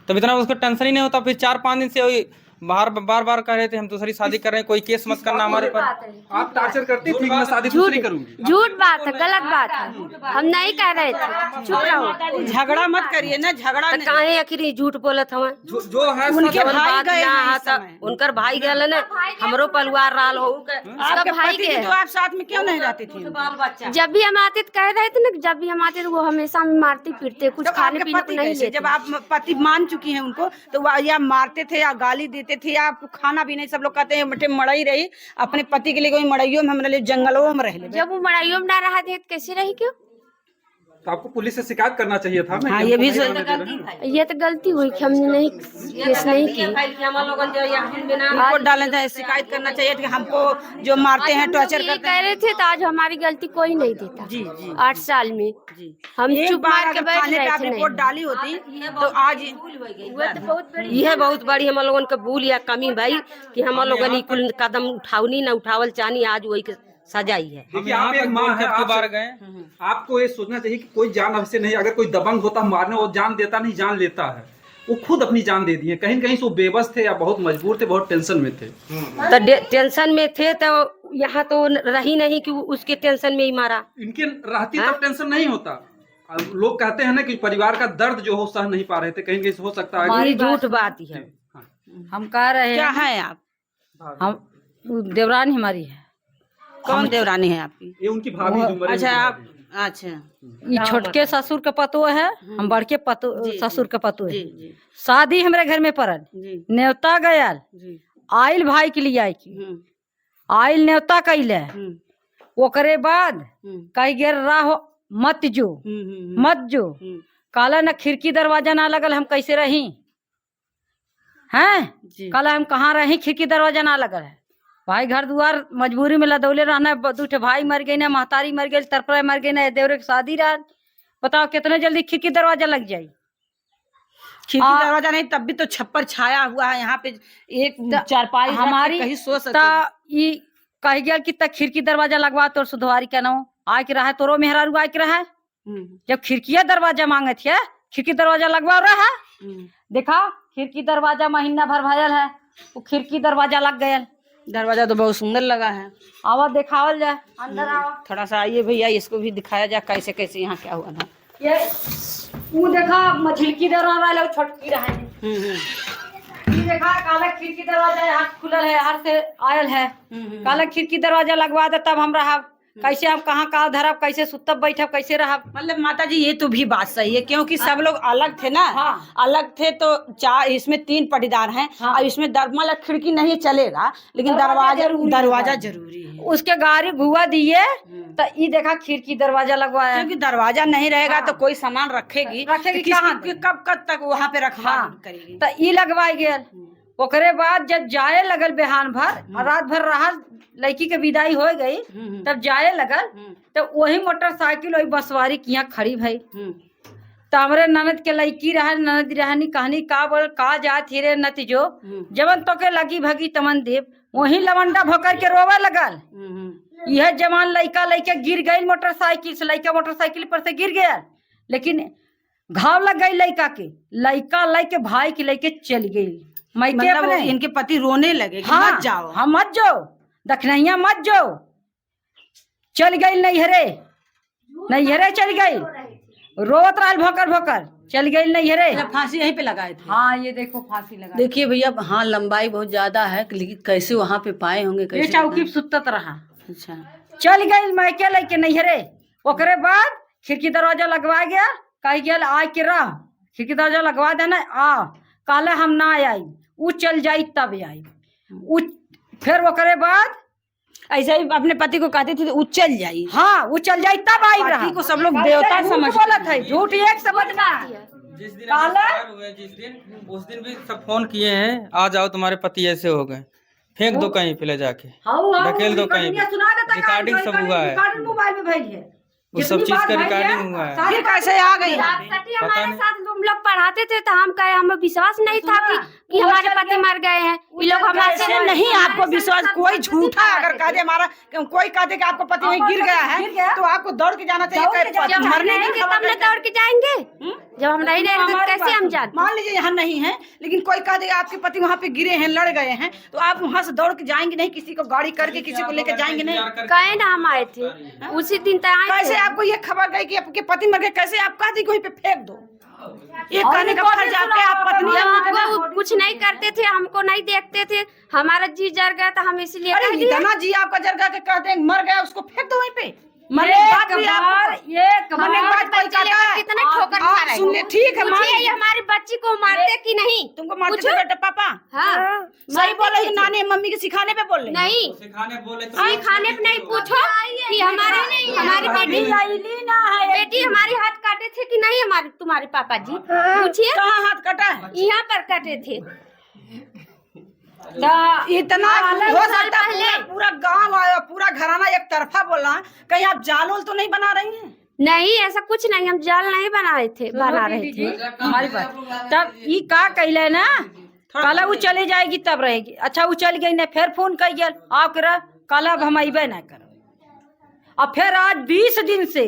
S3: तब इतना उसको टेंशन ही नहीं होता। फिर 4-5 दिन से वही बार कह रहे थे हम दूसरी शादी कर रहे हैं, कोई केस मत करना हमारे पर।
S4: आप टार्चर करती थी, मैं शादी दूसरी करूंगी।
S5: झूठ बात है, गलत बात है, हम नहीं कह रहे थे, चुप रहो।
S1: झगड़ा मत करिए ना, झगड़ा नहीं।
S6: काहे आखिर झूठ बोलत हवा?
S4: जो है
S1: उनके
S6: जवन
S1: भाई
S6: बात
S1: गए
S6: ना
S1: हैं
S6: हा
S1: इस
S6: त
S1: समय।
S6: उनकर भाई गए ने, हमरो परिवार राल हो
S1: आपके
S5: भाई
S1: पति
S5: के
S1: की तो आप साथ में क्यों नहीं रहती थी?
S6: बाल बच्चा।
S5: जब भी हम आते तो कह रहे थे ना, जब भी हम आते तो वो हमेशा हमें मारते पीटते, कुछ
S1: जब
S5: खाने
S1: आपके
S5: पीने को
S1: पति
S5: नहीं
S1: कैसे,
S5: देते।
S1: जब आप पति मान चुकी हैं उनको, तो वह या मारते थे या गाली देते थे या आपको खाना भी नहीं। सब लोग कहते हैं बेटे मड़ई रही, अपने पति के लिए कोई मड़इयों में, हमने जंगलों में रह ले।
S5: जब वो मड़ाइयों में ना रहा थे कैसे रही? क्यों?
S4: तो आपको पुलिस से शिकायत करना चाहिए था ना।
S1: हाँ, ये भी
S5: ये तो गलती हुई कि हमने नहीं केस नहीं की।
S1: रिपोर्ट डालना चाहिए, शिकायत करना चाहिए कि हमको जो मारते हैं, टॉर्चर
S5: ये
S1: करते
S5: कह
S1: हैं।
S5: रहे थे तो आज हमारी गलती कोई नहीं देता।
S1: जी जी
S5: 8 साल में
S1: जी।
S5: हम
S1: एक
S5: चुप
S1: बार
S5: मार के
S1: अगर
S5: बैठ
S1: थाने पे
S5: रहे
S1: आप
S5: थे।
S1: रिपोर्ट डाली होती तो आज
S6: यह बहुत बड़ी हम लोगन के भूल या कमी भाई कि हम लोगन कुल कदम उठावनी न उठावल चाहनी, आज वही सजाई है।
S4: देखिए आप एक माँ है,
S3: बार गए,
S4: आपको ये सोचना चाहिए कि कोई जान अवश्य नहीं, अगर कोई दबंग होता मारने, वो जान देता नहीं, जान लेता है। वो खुद अपनी जान दे दी है, कहीं कहीं से वो बेबस थे या बहुत मजबूर थे, बहुत टेंशन में थे।
S6: तो टेंशन में थे तो यहाँ तो रही नहीं कि उसके टेंशन में ही मारा।
S4: इनके रहती तब टेंशन नहीं होता। लोग कहते हैं ना कि परिवार का दर्द जो हो सह नहीं पा रहे थे, कहीं कहीं से हो सकता है।
S6: हमारी झूठ बात है।
S7: हम कह रहे
S1: क्या
S7: हैं,
S1: है आप?
S7: हम देवरानी हमारी है।
S1: कौन देवरानी है आपकी?
S4: ये उनकी भाभी जो मरी
S1: अच्छा,
S4: हुई
S1: आप
S4: भाभी।
S1: अच्छा
S7: ये छोटके ससुर के पतो है, हम बड़के पतो ससुर के पतो है। शादी हमरे घर में पड़ल,
S1: जी
S7: न्योता गयल,
S1: जी
S7: आइल भाई के लिए आई की, आइल न्योता कैले, ओकरे बाद कही गेल रहो मत जो, मत जो, काला न खिड़की दरवाजा ना लगल, हम कैसे रही हैं?
S1: जी
S7: काला हम कहाँ रही, खिड़की दरवाजा ना लगल है। भाई घर दुआर मजबूरी में लदौले रहना, दूठे भाई मर गई ना, महतारी मर गई, तरफरा मर गई ना, देवरे की शादी रहा। बताओ कितने जल्दी खिड़की दरवाजा लग जाये।
S1: खिड़की दरवाजा नहीं, तब भी तो छप्पर छाया हुआ है यहाँ पे, एक चारपाई
S7: हमारी
S1: कहीं सो सकते।
S7: कह गया कि तक खिड़की दरवाजा लगवा तो सुधवारी क्या नाम आय के रहा है, तोरो मेहरारू आय के रहा है। जब खिड़किया दरवाजा मांगे थे, खिड़की दरवाजा लगवा रहा है। देखा खिड़की दरवाजा महीना भर भयल है, वो खिड़की दरवाजा लग गया।
S1: दरवाजा तो बहुत सुंदर लगा है।
S7: आवा दिखावल जाए, अंदर आओ।
S1: थोड़ा सा आइए भैया, इसको भी दिखाया जाए कैसे कैसे यहाँ क्या हुआ था।
S7: ये वो देखा खिड़की दरवाजा छोटकी रहा है, ये देखा काला खिड़की दरवाजा हाथ खुलल है, हाथ से आयल है। काला खिड़की दरवाजा लगवा दे तब हम रहा, कैसे हम कहाँ कहाँ धरब, कैसे सुतब बैठब, कैसे रहब।
S1: मतलब माता जी ये तो भी बात सही है, क्योंकि सब लोग अलग थे ना।
S7: हाँ।
S1: अलग थे तो चार, इसमें 3 पटीदार हैं।
S7: हाँ।
S1: और इसमें दरमल खिड़की नहीं चलेगा, लेकिन दरवाजा जरूरी है।
S7: उसके गाड़ी घुआ दिए तो ये देखा खिड़की दरवाजा लगवाया।
S1: क्योंकि दरवाजा नहीं रहेगा तो कोई सामान रखेगी
S7: कहाँ?
S1: कब तक वहाँ पे रखवा
S7: हाँ।
S1: करेगी।
S7: तो ई लगवाई गया। ओकरे बाद जब जाए लगल बिहान भर और रात भर रहा, लड़की के विदाई हो गई, तब जाए लगल तो वही मोटरसाइकिल वही बसवारी की यहाँ खड़ी भई। तो हमरे ननद के लड़की रहा, ननद रहनी कहनी का बोल का जात हीरे नतीजो, जवन तो के लगी भगी तमन देव, वही लवंडा भोकर के रोवे लगल। यह जवान लड़का लड़के गिर गई मोटरसाइकिल से, लड़का मोटरसाइकिल पर से गिर गया, लेकिन घाव लग गई लड़का के। लड़का लड़के भाई के लेके चल गई।
S1: मतलब इनके पति रोने लगे कि
S7: हाँ,
S1: मत जाओ,
S7: हाँ मत जाओ, दखनैया मत जाओ। चल गई नैहरे, नैहरे चल गई, रोवत रहा भोकर भोकर, चल गई नैहरे।
S1: फांसी यहीं पे लगाए थे।
S7: हाँ ये देखो फांसी लगा।
S1: देखिए भैया, हाँ लंबाई बहुत ज्यादा है, लेकिन कैसे वहाँ पे पाए होंगे,
S7: ये
S1: कैसे
S7: चौकी पे सुतत रहा।
S1: अच्छा
S7: चल गई मैके लेके नैहरे। ओकरे बाद खिड़की दरवाजा लगवा गया, कह गया आ के रह, खिड़की दरवाजा लगवा देना आ, काले हम ना आई, उ चल जाई तब आई। फिर ओकरे बाद
S1: ऐसे ही अपने पति को कहते थे तो चल जाई।
S7: हाँ वो चल जाई तब आई रहा।
S1: पति को सब लोग देवता समझते
S7: बोलत है, झूठ एक समझना।
S3: जिस दिन
S7: काला?
S3: एक्सपायर हुए, जिस दिन उस दिन भी सब फोन किए हैं, आ जाओ तुम्हारे पति ऐसे हो गए, फेंक दो कहीं पे ले जाके, ढकेल दो कहीं पे। रिकॉर्डिंग सब हुआ है,
S7: मोबाइल में भेज है,
S3: वो सब चीज का रिकॉर्डिंग हुआ है।
S1: फिर कैसे आ गई?
S5: हमारे साथ हम लोग पढ़ाते थे तो हम कहे, हमें विश्वास नहीं था कि हमारे पति मर गए हैं। ये लोग हमारे
S1: कैसे नहीं आपको विश्वास? कोई झूठा अगर कह दे, हमारा कोई कह दे कि आपको पति वहीं गिर गया है, तो आपको दौड़ के जाना चाहिए।
S5: जब हम रहेंगे तब न दौड़ के जाएंगे, जब हम नहीं रहेंगे तो कैसे हम जाते?
S1: मान लीजिए यहाँ नहीं है, लेकिन कोई कह दे आपके पति वहाँ पे गिरे हैं, लड़ गए हैं, तो आप वहाँ से दौड़ के जाएंगे नहीं? किसी को गाड़ी करके किसी को लेकर जाएंगे नहीं?
S5: कहे ना हम आए थे उसी दिन तक आए
S1: कैसे
S5: थे।
S1: आपको ये खबर गई कि आपके पति मर गए? कैसे आप कह दी कि वहीं पे फेंक दो? ये कहने का फर्ज आपके, आप पत्नी
S5: जब हमको कुछ नहीं करते थे, हमको नहीं देखते थे, हमारा जी जर गया था, हम इसलिए कह दिए।
S1: इतना जी आपका जर गया कि कहते हैं मर गया, उसको फेंक दो वहीं पे।
S7: मरने के बाद कोई कहता है
S5: कितने ठोकर खा रहे हैं।
S1: सुन ले, ठीक है, मान
S5: पूछिए, ये हमारी बच्ची को मारते कि नहीं?
S1: तुमको मारते थे बेटा पापा?
S5: हाँ
S1: सही बोले कि नानी मम्मी के सिखाने पे बोल रहे?
S5: नहीं,
S3: सिखाने बोले
S5: ये खाने पे नहीं पूछो कि हमारी बेटी हमारी हाथ काटे थे कि नहीं हमारे तुम्हारे पापा जी? पूछिए
S1: कहाँ हाथ कटा है?
S5: यहाँ पर काटे थे।
S1: इतना हो सकता है पूरा गांव आया, पूरा घराना एक तरफा बोला, कहीं आप जाल तो नहीं बना रही हैं?
S5: नहीं ऐसा कुछ नहीं, हम जाल नहीं बना रहे थे।
S7: हमारी बात तब ये का कहले ना, काला वो चले जाएगी तब रहेगी। अच्छा वो चल गई ना, फिर फोन कर गया आप कर काला अब हम अबे ना कर। और फिर आज 20 दिन से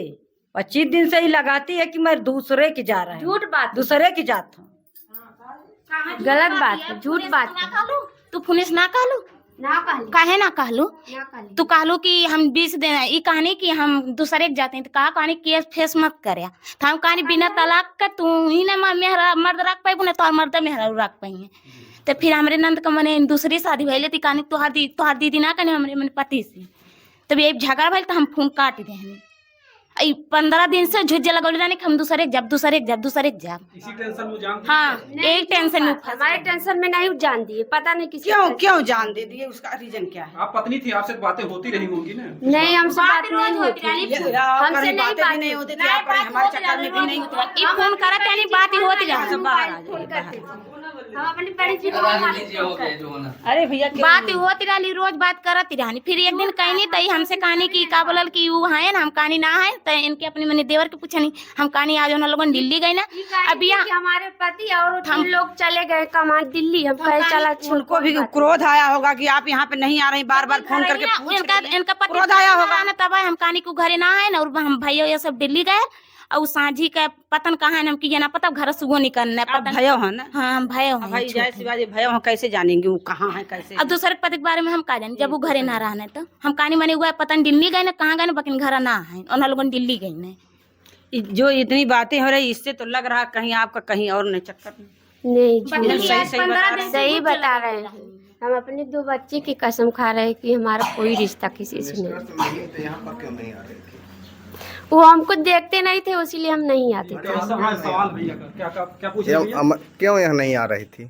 S7: 25 दिन से ही लगाती है कि मैं दूसरे की जा रहा है।
S5: झूठ बात,
S7: दूसरे की जात हूँ,
S5: गलत बात है, झूठ बात है।
S8: तू पुलिस ना कहलू, काहे ना कहलू? तू कहलू कि हम 20 दिन ये कहानी कि हम दूसरे के जाते हैं, तो कहा कहानी केस फेस मत करे। तो हम कहानी बिना तलाक का तू ही ना मेहरा मर्द रख पाई ना, तो मर्द मेहरा रख पाई। तो फिर हमारे नंद का मैंने दूसरी शादी भैले थी, कहानी तुहार दीदी ना कहने हमारे पति से, तब ये झगड़ा भैल तो हम फोन काट दे। 15 दिन से झुज्जे लगौले रहने कि हम दूसरे जब
S4: इसी टेंशन में जान
S8: हाँ एक टेंशन में फंस
S5: हमारे टेंशन में नहीं जान दिए, पता नहीं किसी
S1: क्यों जान दे दिए, उसका रीजन क्या है?
S4: आप पत्नी थी, आपसे बातें होती रही होंगी ना?
S5: नहीं, हमसे बात
S8: रोज
S5: नहीं
S8: होती
S5: होती।
S8: रहनी
S5: हमसे नहीं
S1: बातें भी नहीं होती थी, आप कहीं हमारे चक्कर में भी नहीं होती।
S8: ई फोन करत यानी बात ही होती रहा
S1: सब बाहर आ जाइए।
S5: हम अपनी बड़ी जी को
S1: अरे भैया
S8: बात होती रही, रोज बात करती रहनी। फिर एक दिन कहनी तई हमसे कहानी की का बोलल कि वो है ना, हम कहानी ना है तो इनके अपने मैंने देवर के पूछनी, हम कहानी आज उन लोगों दिल्ली गई ना, अब यहाँ
S5: हमारे पति और हम लोग चले गए कमा दिल्ली, हम कहे चला
S1: उनको भी क्रोध आया होगा कि आप यहाँ पे नहीं आ रही, बार बार फोन करके पूछ रही हैं।
S8: इनका पति
S1: क्रोध आया होगा
S8: ना, तब हम कहानी को घरे ना है ना, और हम भैया ये सब दिल्ली गए और सांझी का पतन कहाँ है, हम की ना पता घर से वो निकलना
S1: अब भयो है ना।
S8: हाँ हम भयो हैं,
S1: भाई जाए शिवाजी भयो हैं, कैसे जानेंगे वो कहाँ है कैसे?
S8: अब दूसरे के पति के बारे में हम का जाने, जब वो घरे ना रहने तो हम कहानी माने हुआ पतन दिल्ली गए ना, कहाँ गए ना, बकिन घर ना है, उन लोगों दिल्ली गई ना।
S1: जो इतनी बातें हो रही, इससे तो लग रहा कहीं आपका कहीं और नहीं चक्कर में।
S5: नहीं,
S1: सही
S5: बता रहे हैं। हम अपने 2 बच्चे की कसम खा रहे हैं कि हमारा कोई रिश्ता किसी से नहीं। वो हमको देखते नहीं थे, इसीलिए हम नहीं आते थे।
S4: सवाल भैया का क्या पूछ रहे हैं?
S9: क्यों यहाँ नहीं आ रही थी?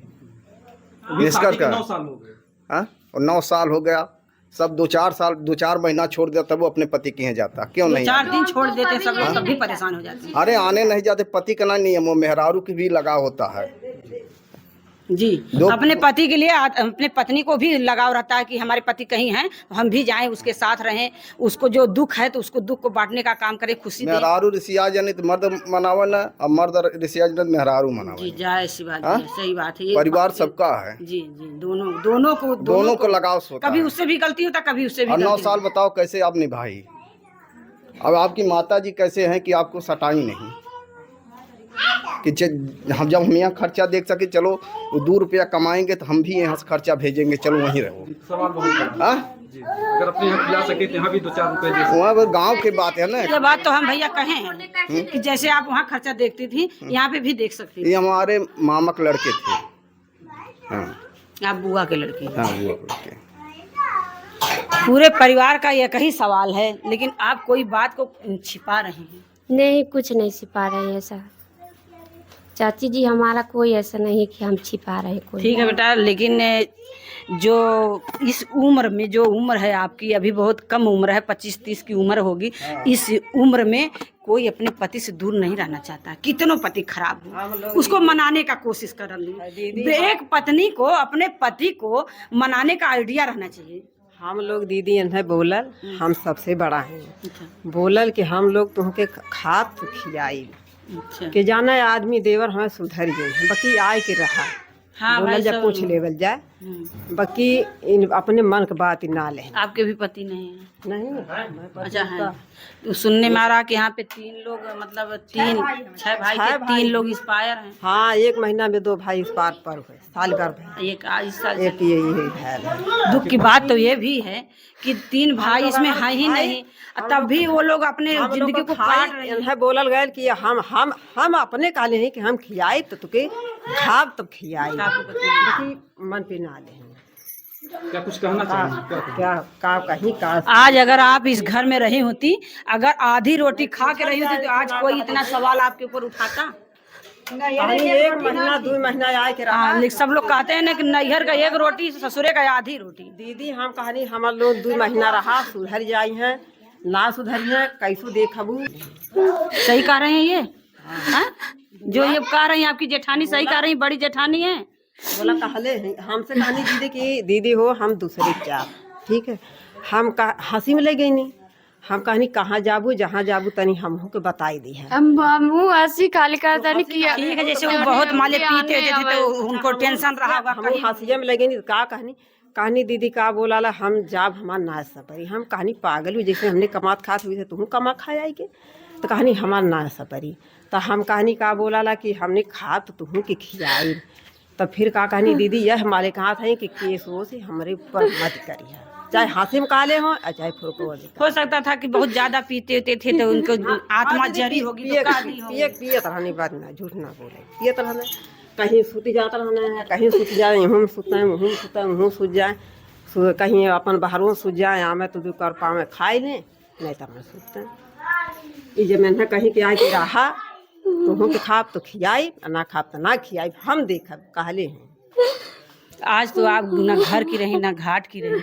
S4: शादी के 9 साल हो गए।
S9: हाँ, और 9 साल हो गया, सब 2-4 महीना छोड़ दिया तब वो अपने पति के यहाँ जाता, क्यों नहीं?
S1: 4 दिन छोड़ देते सब लोग, तब भी परेशान हो जाते हैं।
S9: अरे आने नहीं जाते, पति का ना नियम, वो मेहरारू की भी लगाव होता है
S1: जी। अपने पति के लिए अपने पत्नी को भी लगाव रहता है कि हमारे पति कहीं हैं तो हम भी जाएं, उसके साथ रहें, उसको जो दुख है तो उसको दुख को बांटने का काम करें, खुशी दें।
S9: मेहरारू रिसिया जनित मर्द मनावन है और मर्द रिसिया जनित मेहरारू
S1: जी
S9: मनावन।
S1: जय शिवाजी, सही बात है। ये
S9: परिवार सबका है
S1: जी जी, दोनों को
S9: लगाव होता है।
S1: कभी उससे भी गलती होता, कभी उससे भी।
S9: 9 साल बताओ कैसे आप निभाई? अब आपकी माता जी कैसे हैं कि आपको सटाई नहीं कि हम जब हम यहाँ खर्चा देख सके, चलो 2 रुपया कमाएंगे तो हम भी यहाँ से खर्चा भेजेंगे, चलो वहीं रहो।
S4: सवाल बहुत है। जी, अगर अपने यहाँ खिला सके तो यहाँ भी 2-4 रुपए दे।
S9: वहाँ गाँव की बात है ना।
S1: ये बात तो हम भैया कहे हैं कि जैसे आप वहाँ खर्चा देखती थी, यहाँ पे भी देख सकती थी।
S9: ये हमारे मामा के लड़के थे। हाँ,
S1: आप बुआ के लड़के।
S9: हाँ, बुआ के लड़के।
S1: पूरे परिवार का एक ही सवाल है, लेकिन आप कोई बात को छिपा रहे हैं।
S5: नहीं, कुछ नहीं छिपा रहे हैं ऐसा चाची जी, हमारा कोई ऐसा नहीं कि हम छिपा रहे कोई।
S1: ठीक है बेटा, लेकिन जो इस उम्र में, जो उम्र है आपकी अभी बहुत कम उम्र है, 25-30 की उम्र होगी, इस उम्र में कोई अपने पति से दूर नहीं रहना चाहता। कितनों पति खराब हो, उसको मनाने का कोशिश कर रही। एक पत्नी को अपने पति को मनाने का आइडिया रहना चाहिए।
S2: हम लोग दीदी है बोलल, हम सबसे बड़ा हैं, बोलल कि हम लोग तुमके खात खिलाई कि जाना है आदमी देवर हमें सुधर गए, बाकी आए के रहा।
S1: हाँ,
S2: बोला जब पूछ लेवल जाए, बाकी इन अपने मन की बात ना ले।
S1: आपके भी पति नहीं है?
S2: नहीं,
S1: अच्छा है। तो सुनने में आ रहा कि यहाँ पे 3 लोग, मतलब 6 भाई थे, 3 लोग एक्सपायर हैं।
S2: हाँ, 1 महीना में 2 भाई इस पार पर हुए, साल गर्भ है,
S1: एक इस साल
S2: एक यही है।
S1: दुख की बात तो ये भी है कि 3 भाई इसमें है ही नहीं, तब भी वो लोग अपने जिंदगी को काट रहे हैं।
S2: है बोलल गए कि हम अपने काले हैं कि हम खियाई तो तुके खाब तो खियाई, मन पे ना ले।
S4: क्या कुछ कहना चाहिए?
S2: क्या का कहीं का
S1: आज अगर आप इस घर में रही होती, अगर आधी रोटी खा के रही होती, तो आज कोई इतना सवाल आपके ऊपर उठाता?
S2: 1 महीना 2 महीना आए के रहा।
S1: लेकिन सब लोग कहते हैं ना कि नैहर का 1 रोटी, ससुरे का आधी रोटी।
S2: दीदी हम कहानी हम लोग 2 महीना रहा, सुधर जाई हैं ना सुधरी है, कैसो देखबू।
S1: सही कह रहे हैं ये? हाँ? जो ये कह रही हैं आपकी जेठानी सही कह रही, बड़ी जेठानी है।
S2: बोला कहले हमसे कहानी दीदी की दीदी हो हम दूसरे चार, ठीक है। हम हंसी में ले गई नहीं, हम कहानी कहाँ जाबू, जहाँ जाबू तनी हमहू के बताई दी है।
S5: हम हंसी खाली करता नहीं किया।
S1: ठीक है, जैसे वो बहुत माले पीते थे तो उनको टेंशन रहा होगा।
S2: हम हंसिए में लगे नहीं, का कहानी दीदी का बोला ला हम जाब हमार ना सपरी। हम कहानी पागल हुई, जैसे हमने कमात खात हुई थे तुम कमा खाए आई के, तो कहानी हमार ना सपरी। तो हम कहानी का बोला ला कि हमने खा तो तुहू के खियाई। तो फिर का कहानी दीदी यह हमारे कहा था कि केस वो से हमारे ऊपर मत करी है, चाहे हासिम काले हो चाहे फुरको।
S1: हो सकता था कि बहुत ज्यादा पीते थे तो उनको आत्मा जरी होगी,
S2: पिए तरह नहीं, बात ना झूठ ना बोले, पिए तरह ना कहीं सूती जाता रहना, कहीं सूत जाए, यूँ सूता है, वहीं सूता है, वहीं सूत जाए, कहीं अपन बाहरों सूत जाए, आमे तो जो कर पावे खाए लें, नहीं तो हमें सूतते हैं। ये जब मैंने कहीं के आके रहा तो हम के खाप तो खियाई, ना खाप तो ना खियाई, हम देखब कहले हैं।
S1: आज तो आप ना घर की रही ना घाट की रही,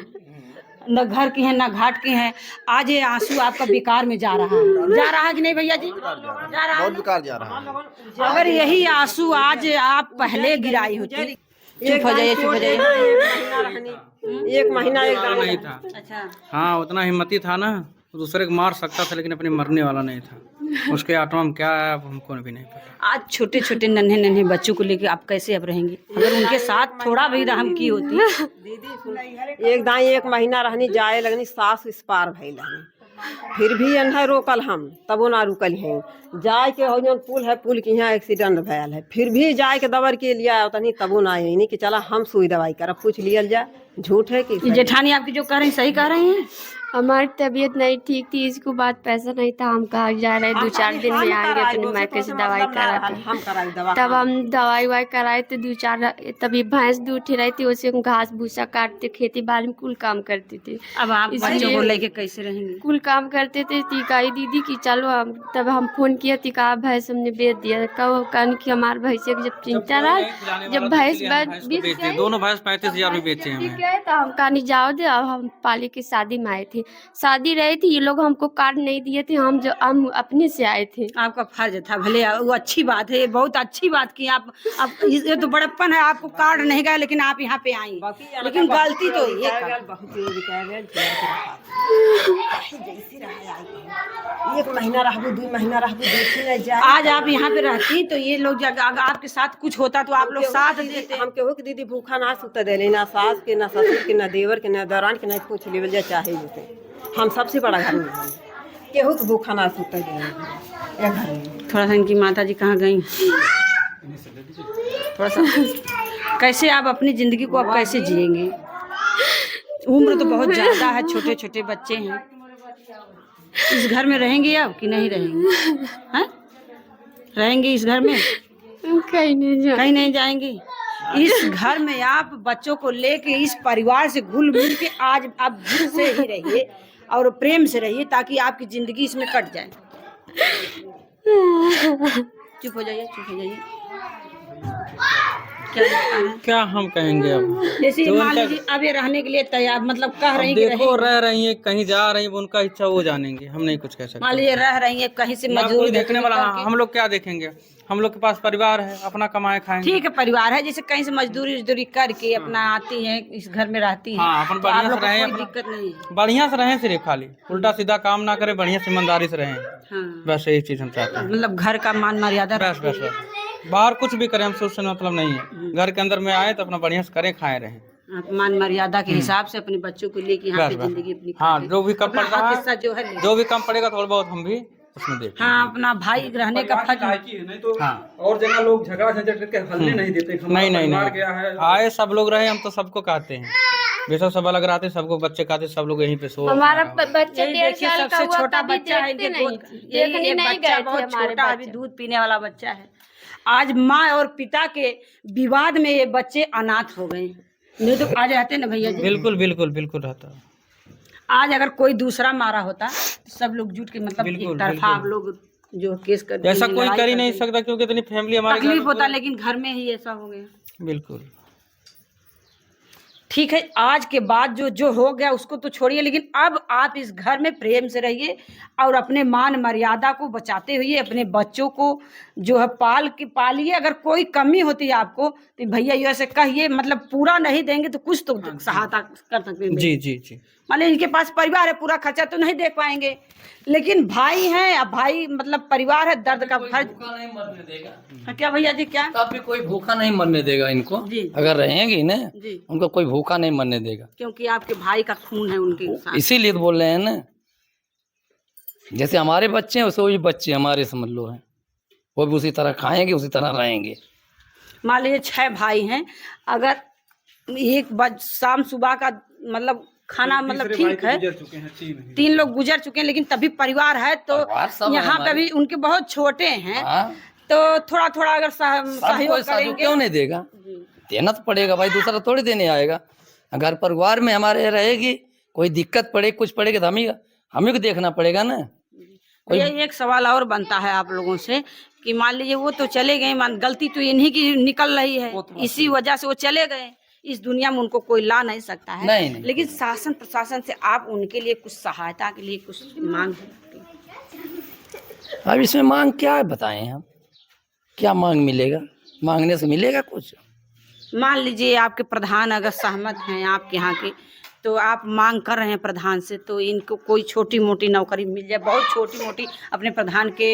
S1: न घर की है ना घाट की है। आज ये आंसू आपका बेकार में जा रहा है कि नहीं भैया जी? जा रहा है।
S9: बहुत बेकार जा रहा है।
S1: अगर यही आंसू आज आप पहले गिराई होती। चुप हो जाइए, चुप हो जाइए।
S2: एक महीना एक दाना
S3: नहीं था।
S1: अच्छा,
S3: हाँ, उतना हिम्मती था ना, दूसरे को मार सकता था लेकिन अपने मरने वाला नहीं था। उसके आत्मा में क्या है अब हमको भी नहीं पता।
S1: आज छोटे छोटे नन्हे नन्हे बच्चों को लेके आप कैसे अब रहेंगे? अगर उनके साथ थोड़ा भी रहम की होती।
S2: दीदी एक दाई एक महीना रहनी जाए लगनी, सास इस पार भइल हनी, फिर भी एन्हे रोकल हम, तबो ना रुकल हैं। जाए के हो जौन पुल है, पुल के यहाँ एक्सीडेंट भयल है, फिर भी जाए के दबर के लिया तनी तबो ना आई नहीं कि चला हम सुई दवाई करब, पूछ लियल जाए झूठ है कि
S1: जेठानी आपकी जो कह रही सही कह रही हैं।
S5: हमारी तबीयत नहीं ठीक थी, इसके बाद पैसा नहीं था, हम कहा जा रहे 2-4 दिन में आएंगे अपने मायके से दवाई करा के।
S2: हम कराई दवा,
S5: तब हम दवाई वाई कराए तो 2-4 तभी भैंस दूध रही थी, उसे हम घास भूसा काटते, खेती बाड़ी में कुल काम करती थी।
S1: अब आप बच्चों को लेके कैसे रहेंगे?
S5: कुल काम करते थे। तिकाई दीदी की चलो हम, तब हम फोन किया तिका भैंस हमने बेच दिया। कब कहन कि हमारे भैंस जब चिंता रहा, जब भैंस
S3: दोनों भैंस 35,000 में बेचे हैं।
S5: ठीक है, तो हम कहानी जाओ दे। अब हम पाली की शादी में आए थे, शादी रही थी, ये लोग हमको कार्ड नहीं दिए थे, हम अपने से आए थे।
S1: आपका फर्ज था, भले वो अच्छी बात है, ये बहुत अच्छी बात की आप ये तो बड़प्पन है, आपको कार्ड नहीं गया लेकिन आप यहाँ पे आई, लेकिन गलती तो ये
S2: एक महीना रहबू 2 महीना रहबू, देखी नहीं जाए।
S1: आज आप यहाँ पे रहती तो ये लोग अगर आपके साथ कुछ होता तो आप लोग साथ देते।
S2: हम केहू के दीदी भूखा ना सुत देले, ना सास के ना ससुर के ना देवर के ना दौरान के ना पूछ लेवल जा चाहे जैसे। हम सबसे बड़ा घर में हैं, केहू के भूखा ना सुत देले। घर में
S1: थोड़ा सा इनकी माता जी कहाँ गई, थोड़ा सा कैसे आप अपनी जिंदगी को अब कैसे जिएंगे? उम्र तो बहुत ज्यादा है, छोटे छोटे बच्चे हैं। इस घर में रहेंगे अब कि नहीं रहेंगे? हैं? रहेंगे इस घर में?
S5: कहीं नहीं
S1: जाएंगे। इस घर में आप बच्चों को लेके इस परिवार से घुल मिल के आज आप दिल से ही रहिए और प्रेम से रहिए, ताकि आपकी जिंदगी इसमें कट जाए। चुप हो जाइए, चुप हो जाइए।
S3: क्या हम कहेंगे अब?
S1: जैसे मान लीजिए अब ये रहने के लिए तैयार, मतलब कह रही है
S3: देखो रह रही है, कहीं जा रही है, उनका इच्छा वो जानेंगे, हम नहीं कुछ कह सकते।
S1: मान लीजिए रह रही है कहीं से मजदूरी
S3: देखने वाला, हम लोग क्या देखेंगे? हम लोग के पास परिवार है, अपना कमाए खाएंगे।
S1: ठीक है, परिवार है, जैसे कहीं से मजदूरी करके अपना आती है, इस घर में रहती है।
S3: हाँ, अपन बढ़िया से रहे,
S1: दिक्कत नहीं है।
S3: बढ़िया से रहे, सिर्फ खाली उल्टा सीधा काम ना करे, बढ़िया से ईमानदारी से रहे।
S1: हाँ।
S3: बस यही चीज हम चाहते हैं।
S1: मतलब घर का मान मर्यादा।
S3: बस बस बस, बाहर कुछ भी करें हमसे उससे मतलब नहीं है। घर के अंदर में आए तो अपना बढ़िया से करें, खाए रहें।
S1: आप मान मर्यादा के हिसाब से अपने बच्चों को लेके यहाँ पे जिंदगी अपनी।
S3: हाँ, जो भी कम पड़ रहा है,
S1: जो है,
S3: जो भी कम पड़ेगा थोड़ा बहुत हम भी उसमें देखें।
S1: हाँ, अपना भाई रहने का फर्ज
S4: है, नहीं तो और जगह लोग झगड़ा झंझट करके हल्ले नहीं देते।
S3: नहीं, आए सब लोग रहे, हम तो सबको कहते हैं, बेशक सब अलग रहते, सबको बच्चे कहते, सब लोग यहीं पे सो।
S5: हमारा बच्चा 1.5 साल का
S1: सबसे
S5: हुआ,
S1: छोटा
S5: कभी
S1: बच्चा है,
S5: देखते नहीं,
S1: यही
S5: देखने
S1: एक
S5: नहीं
S1: बच्चा
S5: गए थे
S1: बहुत
S5: हमारे
S1: छोटा, अभी
S5: बच्चे।
S1: दूध पीने वाला बच्चा है। आज माँ और पिता के विवाद में ये बच्चे अनाथ हो गए, नहीं तो आज रहते ना भैया जी।
S3: बिल्कुल बिल्कुल बिल्कुल रहता।
S1: आज अगर कोई दूसरा मारा होता तो सब लोग जुट के, मतलब एक तरफा आप लोग जो केस कर,
S3: ऐसा कोई कर ही नहीं सकता, क्योंकि इतनी फैमिली हमारे
S1: तकलीफ होता, लेकिन घर में ही ऐसा हो गया।
S3: बिल्कुल
S1: ठीक है, आज के बाद जो हो गया उसको तो छोड़िए, लेकिन अब आप इस घर में प्रेम से रहिए और अपने मान मर्यादा को बचाते हुए अपने बच्चों को जो है पालिए। अगर कोई कमी होती है आपको तो भैया ये ऐसे कहिए, मतलब पूरा नहीं देंगे तो कुछ तो सहायता कर सकते हैं।
S3: जी जी जी,
S1: मान लीजिए इनके पास परिवार है, पूरा खर्चा तो नहीं दे पाएंगे, लेकिन भाई हैं, अब भाई मतलब परिवार है, दर्द का फर्ज
S10: नहीं मरने देगा।
S1: क्या भैया जी? क्या
S10: कभी कोई भूखा नहीं मरने देगा इनको
S1: जी।
S10: अगर रहेंगी ना
S1: जी,
S10: उनको कोई भूखा नहीं मरने देगा,
S1: क्योंकि आपके भाई का खून है उनके साथ।
S10: इसीलिए तो बोल रहे हैं ना, जैसे हमारे बच्चे हैं वैसे वही बच्चे हमारे समझ लो हैं, वो भी उसी तरह खाएंगे, उसी तरह रहेंगे।
S1: मान लीजिए 6 भाई हैं, अगर एक शाम सुबह का मतलब खाना मतलब ठीक है, 3 लोग गुजर चुके हैं, लेकिन तभी परिवार है, तो यहाँ पे भी उनके बहुत छोटे हैं, तो थोड़ा थोड़ा अगर सहयोग करेंगे।
S10: क्यों नहीं देगा? देना तो पड़ेगा भाई, दूसरा थोड़ी देने आएगा। अगर परिवार में हमारे रहेगी, कोई दिक्कत पड़े, कुछ पड़ेगा तो हमें को देखना पड़ेगा ना। कोई
S1: ये एक सवाल और बनता है आप लोगों से कि मान लीजिए वो तो चले गए, मान गलती तो इन्हीं की निकल रही है, इसी वजह से वो चले गए। इस दुनिया में उनको कोई ला नहीं सकता है।
S10: नहीं।
S1: लेकिन शासन प्रशासन से आप उनके लिए कुछ सहायता के लिए कुछ मांग है?
S10: अब इसमें मांग क्या है बताएं हम, क्या मांग मिलेगा? मांगने से मिलेगा कुछ?
S1: मान लीजिए आपके प्रधान अगर सहमत हैं आपके यहाँ के, तो आप मांग कर रहे हैं प्रधान से, तो इनको कोई छोटी मोटी नौकरी मिल जाए, बहुत छोटी मोटी अपने प्रधान के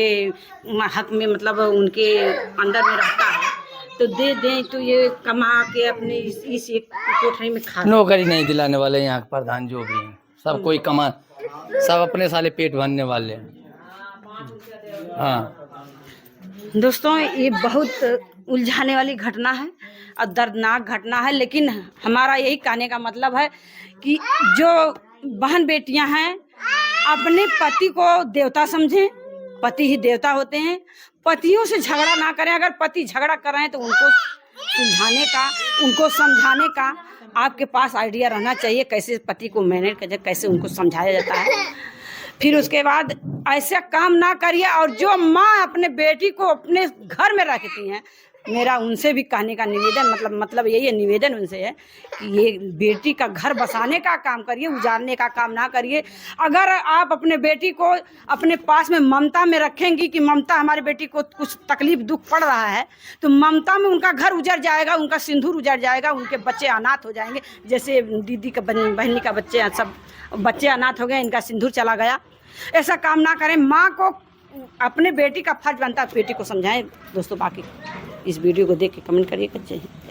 S1: हक में, मतलब उनके अंदर में रहता है तो दे दें, तो ये कमा के अपने इस एक कोठरी में खा।
S10: नौकरी नहीं दिलाने वाले यहाँ के प्रधान जो भी हैं, सब कोई कमा, सब अपने साले पेट भरने वाले हैं। हाँ
S1: दोस्तों, ये बहुत उलझाने वाली घटना है और दर्दनाक घटना है, लेकिन हमारा यही कहने का मतलब है कि जो बहन बेटियां हैं अपने पति को देवता समझें, पति ही देवता होते हैं। पतियों से झगड़ा ना करें, अगर पति झगड़ा कर रहे हैं तो उनको सुलझाने का, उनको समझाने का आपके पास आइडिया रहना चाहिए, कैसे पति को मैनेज कर, कैसे उनको समझाया जाता है। फिर उसके बाद ऐसा काम ना करिए। और जो माँ अपने बेटी को अपने घर में रखती हैं, मेरा उनसे भी कहने का निवेदन, मतलब यही है, निवेदन उनसे है कि ये बेटी का घर बसाने का काम करिए, उजाड़ने का काम ना करिए। अगर आप अपने बेटी को अपने पास में ममता में रखेंगी कि ममता हमारी बेटी को कुछ तकलीफ दुख पड़ रहा है, तो ममता में उनका घर उजड़ जाएगा, उनका सिंदूर उजड़ जाएगा, उनके बच्चे अनाथ हो जाएंगे। जैसे दीदी का बहनी का बच्चे, सब बच्चे अनाथ हो गए, इनका सिंदूर चला गया। ऐसा काम ना करें। माँ को अपने बेटी का फर्ज बनता है बेटी को समझाएं। दोस्तों, बाकी इस वीडियो को देख के कमेंट करिएगा। जय हिंद।